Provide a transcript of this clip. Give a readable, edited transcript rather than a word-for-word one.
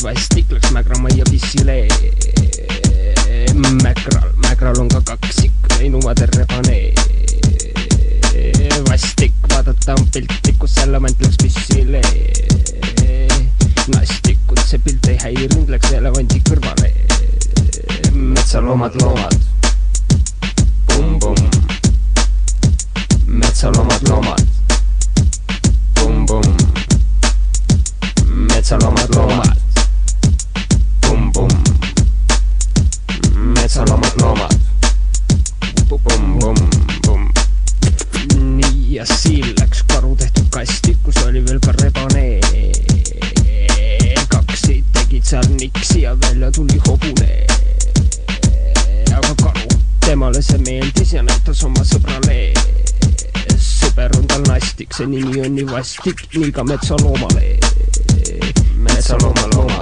vastik läks mägrama ja pissile. Mägral on ka kaksik, veinuvader rebane. Vastik, vaadata on pilti, kus elevant läks pissile. Nastikut see pilt ei häirinud, läks elevanti kõrvale. Metsaloomad. Bum-bum. Metsaloomad. Bum-bum. Metsaloomad. Bum-bum. Metsaloomad. Bum-bum. Nii ja siin läks karu tehtud kasti, kus oli veel ka rebane. Kaksid tegid seal niksi ja välja tuli hobune. Aga karu, temale see meeldis ja näitas oma sõbrale. Sõber on tal nastik, see nimi on nii vastik, nii ka metsaloomale. Metsaloomad.